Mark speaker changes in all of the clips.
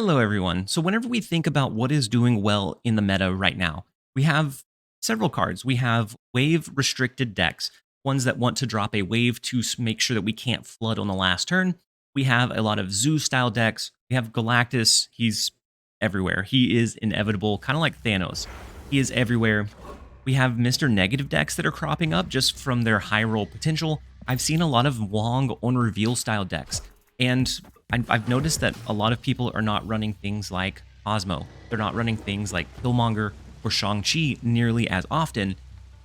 Speaker 1: Hello, everyone. So, whenever we think about what is doing well in the meta right now, we have several cards. We have wave restricted decks, ones that want to drop a wave to make sure that we can't flood on the last turn. We have a lot of zoo style decks. We have Galactus. He's everywhere. He is inevitable, kind of like Thanos. He is everywhere. We have Mr. Negative decks that are cropping up just from their high roll potential. I've seen a lot of Wong on reveal style decks. And I've noticed that a lot of people are not running things like Cosmo. They're not running things like Killmonger or Shang-Chi nearly as often.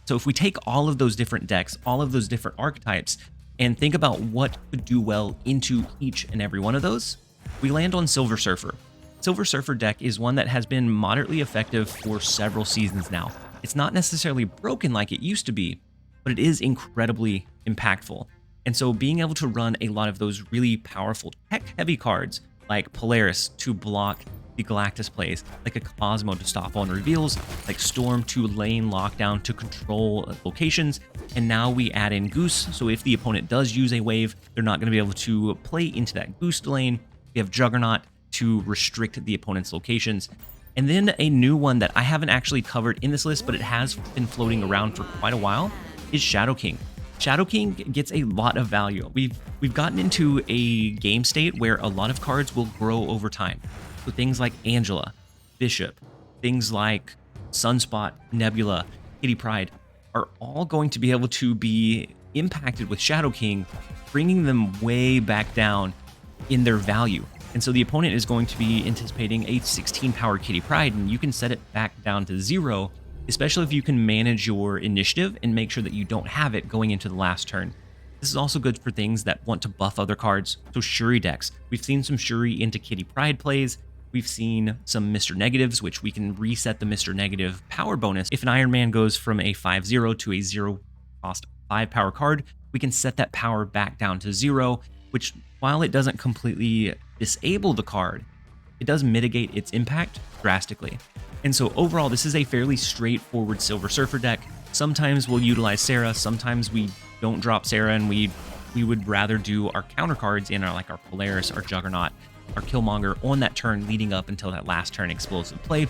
Speaker 1: So if we take all of those different decks, all of those different archetypes, and think about what could do well into each and every one of those, we land on Silver Surfer. Silver Surfer deck is one that has been moderately effective for several seasons now. It's not necessarily broken like it used to be, but it is incredibly impactful. And so being able to run a lot of those really powerful tech-heavy cards like Polaris to block the Galactus plays, like a Cosmo to stop on reveals, like Storm to lane lockdown to control locations, and now we add in Goose, so if the opponent does use a wave, they're not going to be able to play into that Goose lane. We have Juggernaut to restrict the opponent's locations. And then a new one that I haven't actually covered in this list, but it has been floating around for quite a while, is Shadow King. Shadow King gets a lot of value. We've gotten into a game state where a lot of cards will grow over time. So things like Angela, Bishop, things like Sunspot, Nebula, Pryde are all going to be able to be impacted with Shadow King, bringing them way back down in their value. And so the opponent is going to be anticipating a 16 power Pryde, and you can set it back down to 0, especially if you can manage your initiative and make sure that you don't have it going into the last turn. This is also good for things that want to buff other cards, so Shuri decks. We've seen some Shuri into Pryde plays. We've seen some Mr. Negatives, which we can reset the Mr. Negative power bonus. If an Iron Man goes from a 5/0 to a 0 cost 5 power card, we can set that power back down to 0, which while it doesn't completely disable the card, it does mitigate its impact drastically. And so overall, this is a fairly straightforward Silver Surfer deck. Sometimes we'll utilize Sarah, sometimes we don't drop Sarah, and we would rather do our counter cards in our Polaris, our Juggernaut, our Killmonger on that turn leading up until that last turn explosive play.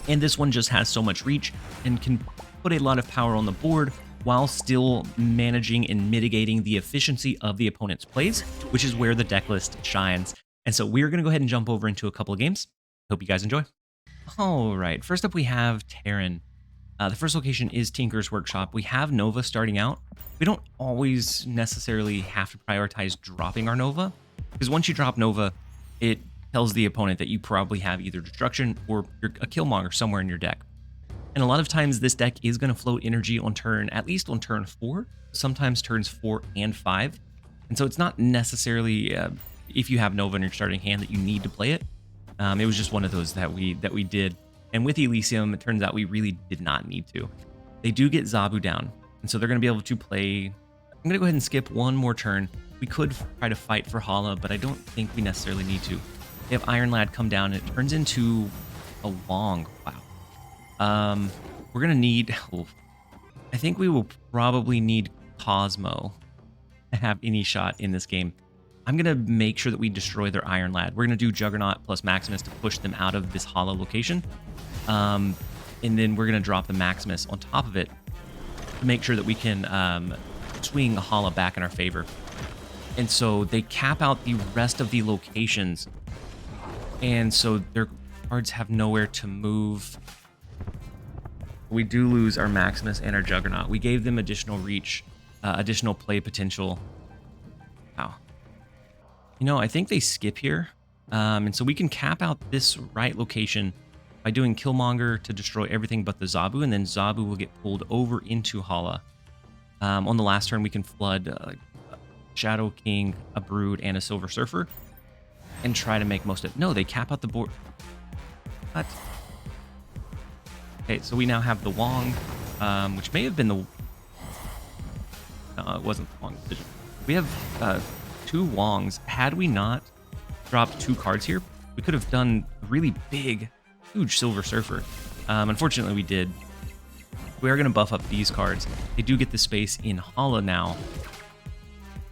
Speaker 1: And this one just has so much reach and can put a lot of power on the board while still managing and mitigating the efficiency of the opponent's plays, which is where the deck list shines. And so we're going to go ahead and jump over into a couple of games. Hope you guys enjoy. All right, first up we have Terran. The first location is Tinker's Workshop. We have Nova starting out. We don't always necessarily have to prioritize dropping our Nova, because once you drop Nova, it tells the opponent that you probably have either Destruction or a Killmonger somewhere in your deck. And a lot of times this deck is going to float energy on turn, at least on turn 4, sometimes turns 4 and 5. And so it's not necessarily, if you have Nova in your starting hand, that you need to play it. It was just one of those that we did. And with Elysium, it turns out we really did not need to. They do get Zabu down, and so they're going to be able to play. I'm going to go ahead and skip one more turn. We could try to fight for Hala, but I don't think we necessarily need to. They have Iron Lad come down, and it turns into a Wong. Wow. We're going to need... I think we will probably need Cosmo to have any shot in this game. I'm going to make sure that we destroy their Iron Lad. We're going to do Juggernaut plus Maximus to push them out of this Hala location. And then we're going to drop the Maximus on top of it to make sure that we can swing Hala back in our favor. And so they cap out the rest of the locations. And so their cards have nowhere to move. We do lose our Maximus and our Juggernaut. We gave them additional reach, additional play potential. Wow. You know, I think they skip here. And so we can cap out this right location by doing Killmonger to destroy everything but the Zabu, and then Zabu will get pulled over into Hala. On the last turn, we can flood Shadow King, a Brood, and a Silver Surfer, and try to make most of it. No, they cap out the board. What? Okay, so we now have the Wong, which may have been the... No, it wasn't the Wong decision. We have 2 Wongs. Had we not dropped 2 cards here, we could have done a really big, huge Silver Surfer. Unfortunately, we did. We are going to buff up these cards. They do get the space in Hala now,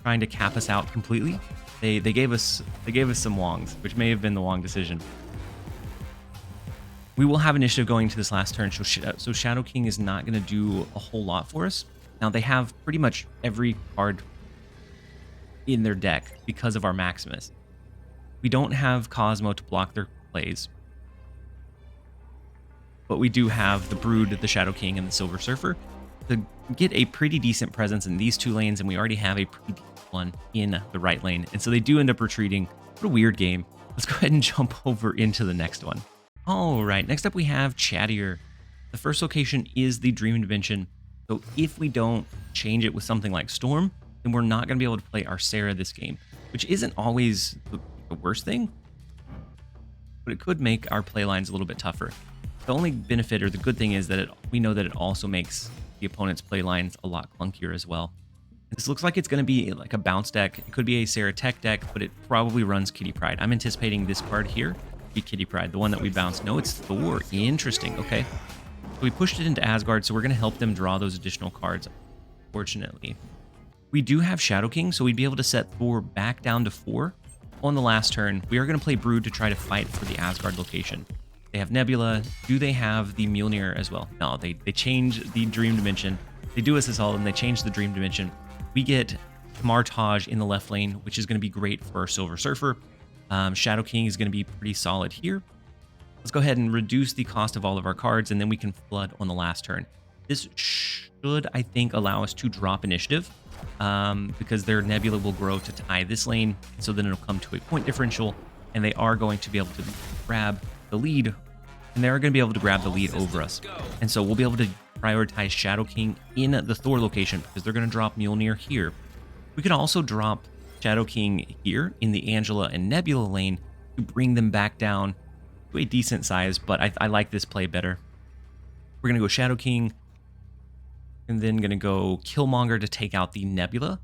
Speaker 1: trying to cap us out completely. They gave us some Wongs, which may have been the Wong decision. We will have initiative going to this last turn, so Shadow King is not going to do a whole lot for us. Now, they have pretty much every card in their deck because of our Maximus. We don't have Cosmo to block their plays, but we do have the Brood, the Shadow King, and the Silver Surfer to get a pretty decent presence in these two lanes, and we already have a pretty decent one in the right lane. And so they do end up retreating. What a weird game. Let's go ahead and jump over into the next one. All right, next up we have Chattier. The first location is the Dream Dimension. So if we don't change it with something like Storm, then we're not going to be able to play our Sarah this game, which isn't always the worst thing, but it could make our play lines a little bit tougher. The only benefit or the good thing is that we know that it also makes the opponent's play lines a lot clunkier as well. This looks like it's going to be like a bounce deck. It could be a Sarah Tech deck, but it probably runs Kitty Pryde. I'm anticipating this card here be Kitty Pryde, the one that we bounced. No, it's Thor. Interesting. Okay. So we pushed it into Asgard, so we're going to help them draw those additional cards, fortunately. We do have Shadow King, so we'd be able to set Thor back down to 4 on the last turn. We are going to play Brood to try to fight for the Asgard location. They have Nebula. Do they have the Mjolnir as well? No, they change the Dream Dimension. They do us this all, and they change the Dream Dimension. We get Martage in the left lane, which is going to be great for our Silver Surfer. Shadow King is going to be pretty solid here. Let's go ahead and reduce the cost of all of our cards, and then we can flood on the last turn. This should, I think, allow us to drop initiative because their Nebula will grow to tie this lane, so then it'll come to a point differential, and they are going to be able to grab the lead, and they're going to be able to grab the lead over us. And so we'll be able to prioritize Shadow King in the Thor location because they're going to drop Mjolnir here. We could also drop Shadow King here in the Angela and Nebula lane to bring them back down to a decent size, but I like this play better. We're going to go Shadow King, and then going to go Killmonger to take out the Nebula.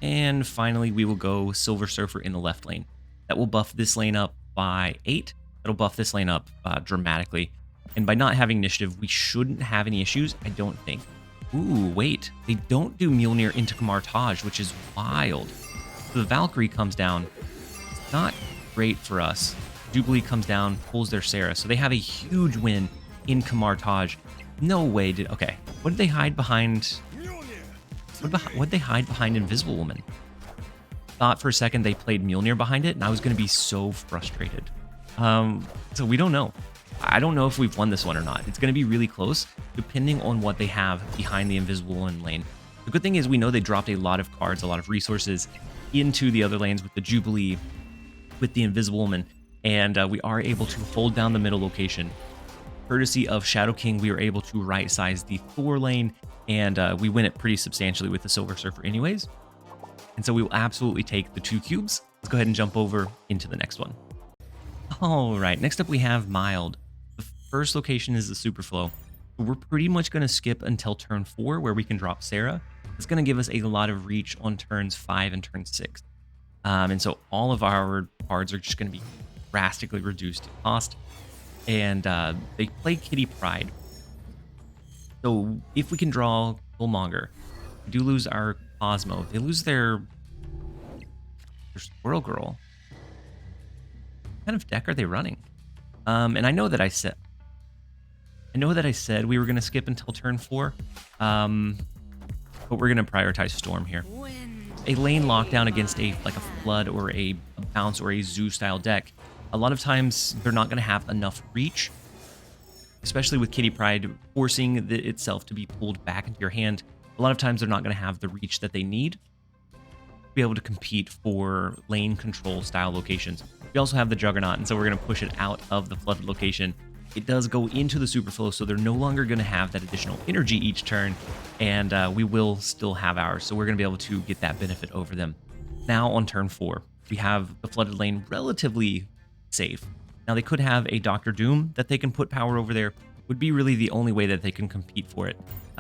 Speaker 1: And finally, we will go Silver Surfer in the left lane. That will buff this lane up by 8. That'll buff this lane up dramatically. And by not having initiative, we shouldn't have any issues, I don't think. Ooh, wait. They don't do Mjolnir into Martage, which is wild. So the Valkyrie comes down. It's not great for us. Jubilee comes down, pulls their Sarah. So they have a huge win in Martage. No way did... Okay. What did they hide behind? What did they hide behind Invisible Woman? Thought for a second they played Mjolnir behind it, and I was going to be so frustrated. So we don't know. I don't know if we've won this one or not. It's going to be really close, depending on what they have behind the Invisible Woman lane. The good thing is we know they dropped a lot of cards, a lot of resources into the other lanes with the Jubilee, with the Invisible Woman, and we are able to hold down the middle location. Courtesy of Shadow King, we are able to right-size the Thor lane, and we win it pretty substantially with the Silver Surfer anyways. And so we will absolutely take the 2 cubes. Let's go ahead and jump over into the next one. All right, next up we have Mild. The first location is the Superflow. We're pretty much going to skip until turn 4 where we can drop Sarah. It's going to give us a lot of reach on turns 5 and turn 6. And so all of our cards are just going to be drastically reduced in cost. And they play Kitty Pryde. So if we can draw Killmonger, we do lose our Cosmo. They lose their Squirrel Girl. What kind of deck are they running? And I know that I said we were going to skip until turn 4, but we're going to prioritize Storm here. A lane lockdown against a Flood or a Bounce or a Zoo style deck. A lot of times they're not going to have enough reach, especially with Kitty Pryde forcing itself to be pulled back into your hand. A lot of times they're not going to have the reach that they need to be able to compete for lane control style locations. We also have the Juggernaut, and so we're going to push it out of the flooded location. It does go into the Superflow, so they're no longer going to have that additional energy each turn, and we will still have ours, so we're going to be able to get that benefit over them. Now on turn 4, we have the flooded lane relatively safe. Now they could have a Doctor Doom that they can put power over there. Would be really the only way that they can compete for it.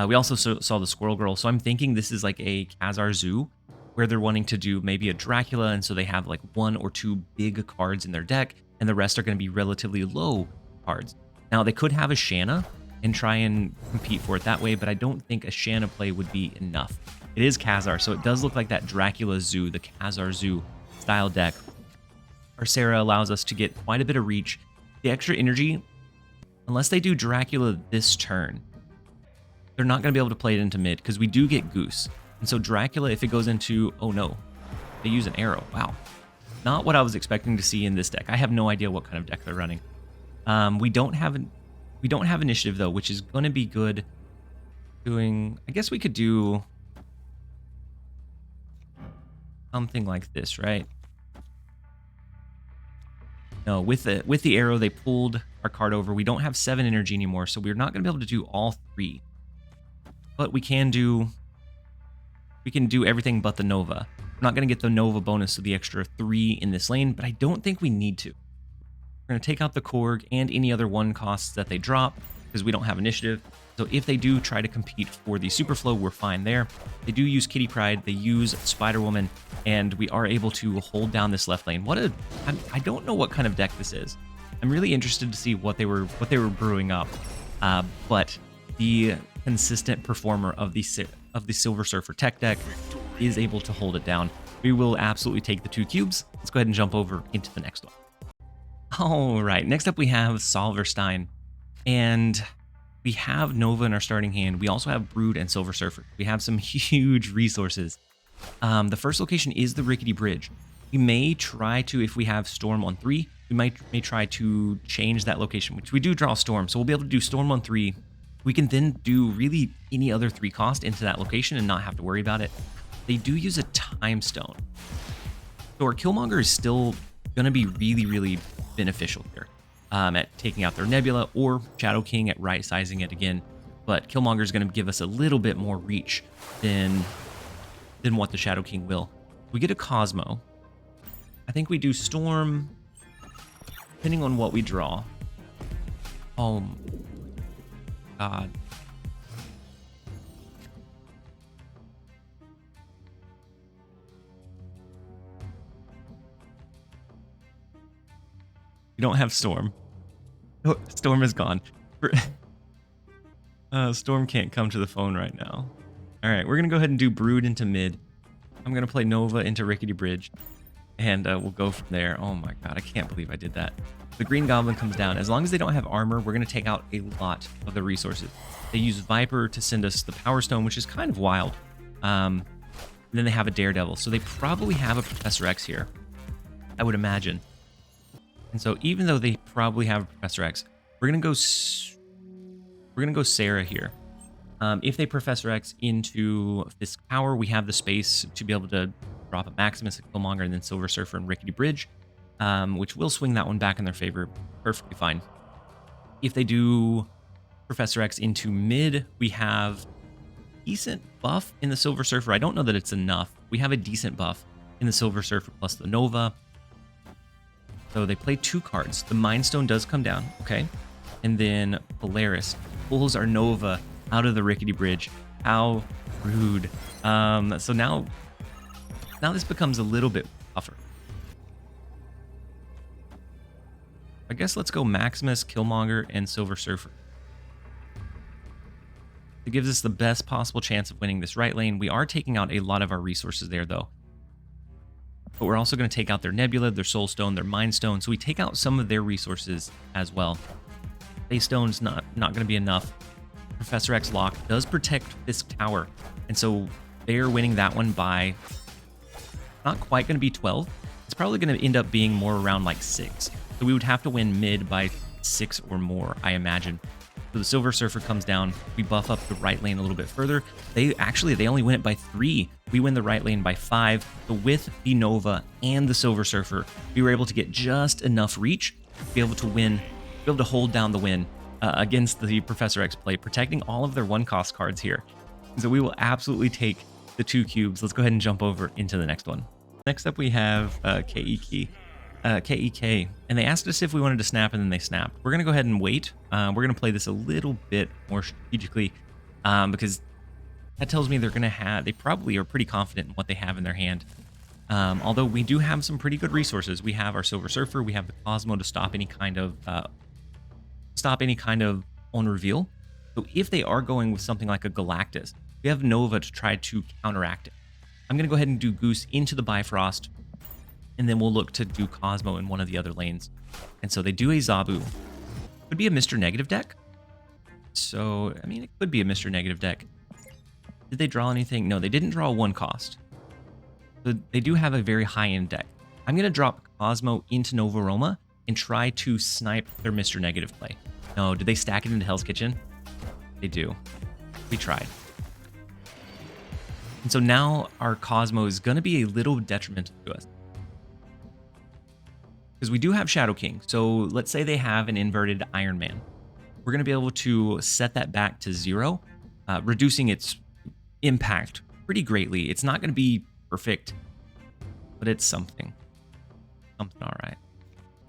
Speaker 1: We also saw the Squirrel Girl, so I'm thinking this is like a Khazar Zoo, where they're wanting to do maybe a Dracula, and so they have like 1 or 2 big cards in their deck, and the rest are going to be relatively low cards. Now, they could have a Shanna and try and compete for it that way, but I don't think a Shanna play would be enough. It is Khazar, so it does look like that Dracula Zoo, the Khazar Zoo style deck. Our Sarah allows us to get quite a bit of reach. The extra energy, unless they do Dracula this turn, they're not going to be able to play it into mid because we do get Goose. And so Dracula, if it goes into, oh no, they use an arrow. Wow. Not what I was expecting to see in this deck. I have no idea what kind of deck they're running. We don't have initiative though, which is going to be good. I guess we could do something like this, right? No, with the arrow, they pulled our card over. We don't have 7 energy anymore, so we're not going to be able to do all 3. But we can do everything but the Nova. We're not going to get the Nova bonus of the extra 3 in this lane, but I don't think we need to. We're going to take out the Korg and any other 1 costs that they drop because we don't have initiative. So if they do try to compete for the Superflow, we're fine there. They do use Kitty Pryde, they use Spider-Woman, and we are able to hold down this left lane. I don't know what kind of deck this is. I'm really interested to see what they were brewing up. But the consistent performer of the Silver Surfer tech deck is able to hold it down. We will absolutely take the 2 cubes. Let's go ahead and jump over into the next one. All right, next up we have Solverstein, and we have Nova in our starting hand. We also have Brood and Silver Surfer. We have some huge resources. The first location is the Rickety Bridge. We may try to, if we have Storm on 3, we may try to change that location, which we do draw Storm. So we'll be able to do Storm on 3. We can then do really any other 3 cost into that location and not have to worry about it. They do use a Time Stone. So our Killmonger is still going to be really, really beneficial here. At taking out their Nebula, or Shadow King at right sizing it again. But Killmonger is going to give us a little bit more reach than what the Shadow King will. We get a Cosmo. I think we do Storm, depending on what we draw. Oh, God. We don't have Storm. Storm is gone. Storm can't come to the phone right now. All right, we're going to go ahead and do Brood into mid. I'm going to play Nova into Rickety Bridge, and we'll go from there. Oh my God, I can't believe I did that. The Green Goblin comes down. As long as they don't have armor, we're going to take out a lot of the resources. They use Viper to send us the Power Stone, which is kind of wild. And then they have a Daredevil. So they probably have a Professor X here, I would imagine. And so even though they probably have Professor X, we're gonna go Sarah here. If they Professor X into this tower, we have the space to be able to drop a Maximus, a Killmonger, and then Silver Surfer and Rickety Bridge, which will swing that one back in their favor perfectly fine. If they do Professor X into mid, we have decent buff in the Silver Surfer. I don't know that it's enough. We have a decent buff in the Silver Surfer plus the Nova. So they play 2 cards. The Mind Stone does come down, okay? And then Polaris pulls our Nova out of the Rickety Bridge. How rude. So now this becomes a little bit tougher. I guess let's go Maximus, Killmonger, and Silver Surfer. It gives us the best possible chance of winning this right lane. We are taking out a lot of our resources there, though. But we're also going to take out their Nebula, their Soul Stone, their Mind Stone. So we take out some of their resources as well. Base Stone's not going to be enough. Professor X lock does protect this tower. And so they're winning that one by not quite going to be 12. It's probably going to end up being more around like 6. So we would have to win mid by 6 or more, I imagine. So the Silver Surfer comes down. We buff up the right lane a little bit further. They only win it by 3. We win the right lane by 5. So with the Nova and the Silver Surfer, we were able to get just enough reach to be able to win, be able to hold down the win against the Professor X play, protecting all of their 1-cost cards here. So we will absolutely take the 2 cubes. Let's go ahead and jump over into the next one. Next up, we have KEK. And they asked us if we wanted to snap, and then they snapped. We're going to go ahead and wait. We're going to play this a little bit more strategically because that tells me they probably are pretty confident in what they have in their hand. Although we do have some pretty good resources. We have our Silver Surfer. We have the Cosmo to stop any kind of on reveal. So if they are going with something like a Galactus, We have Nova to try to counteract it. I'm going to go ahead and do Goose into the Bifrost, and then we'll look to do Cosmo in one of the other lanes. And so they do a Zabu. Could be a Mr. Negative deck. So, I mean, it could be a Mr. Negative deck. Did they draw anything? No, they didn't draw a 1 cost. So they do have a very high-end deck. I'm going to drop Cosmo into Nova Roma and try to snipe their Mr. Negative play. No, did they stack it into Hell's Kitchen? They do. We tried. And so now our Cosmo is going to be a little detrimental to us. Because we do have Shadow King. So let's say they have an inverted Iron Man. We're going to be able to set that back to 0, reducing its impact pretty greatly. It's not going to be perfect, but it's something. Something all right.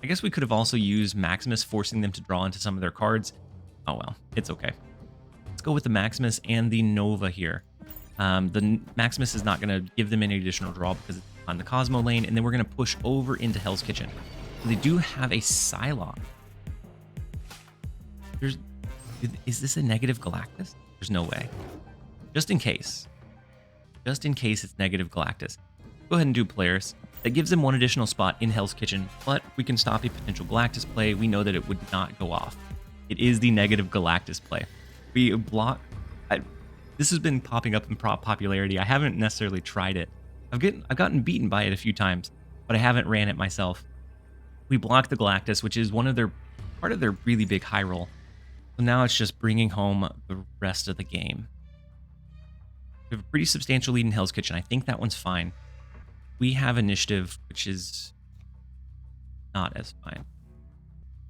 Speaker 1: I guess we could have also used Maximus, forcing them to draw into some of their cards. Oh well, it's okay. Let's go with the Maximus and the Nova here. The Maximus is not going to give them any additional draw because it's on the Cosmo lane, and then we're going to push over into Hell's Kitchen. They do have a Psylocke. Is this a negative Galactus? There's no way. Just in case. Just in case it's negative Galactus. Go ahead and do players. That gives them 1 additional spot in Hell's Kitchen, but we can stop a potential Galactus play. We know that it would not go off. It is the negative Galactus play. We block... This has been popping up in popularity. I haven't necessarily tried it. I've gotten beaten by it a few times, but I haven't ran it myself. We block the Galactus, which is part of their really big high roll. So now it's just bringing home the rest of the game. We have a pretty substantial lead in Hell's Kitchen. I think that one's fine. We have initiative, which is not as fine.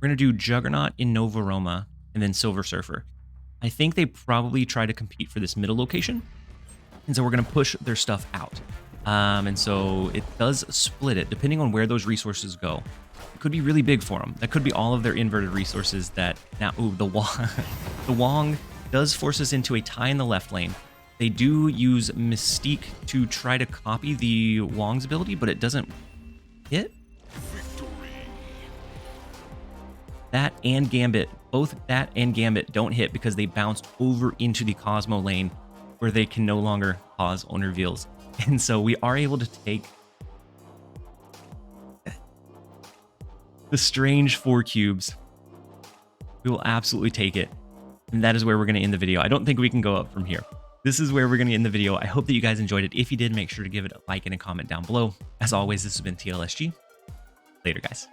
Speaker 1: We're going to do Juggernaut in Nova Roma and then Silver Surfer. I think they probably try to compete for this middle location. And so we're going to push their stuff out. And so it does split it, depending on where those resources go. It could be really big for them. That could be all of their inverted resources that now... Ooh, the Wong. The Wong does force us into a tie in the left lane. They do use Mystique to try to copy the Wong's ability, but it doesn't hit. That and Gambit, both that and Gambit don't hit because they bounced over into the Cosmo lane where they can no longer cause own reveals. And so we are able to take the strange 4 cubes. We will absolutely take it. And that is where we're going to end the video. I don't think we can go up from here. This is where we're going to end the video. I hope that you guys enjoyed it. If you did, make sure to give it a like and a comment down below. As always, this has been TLSG. Later, guys.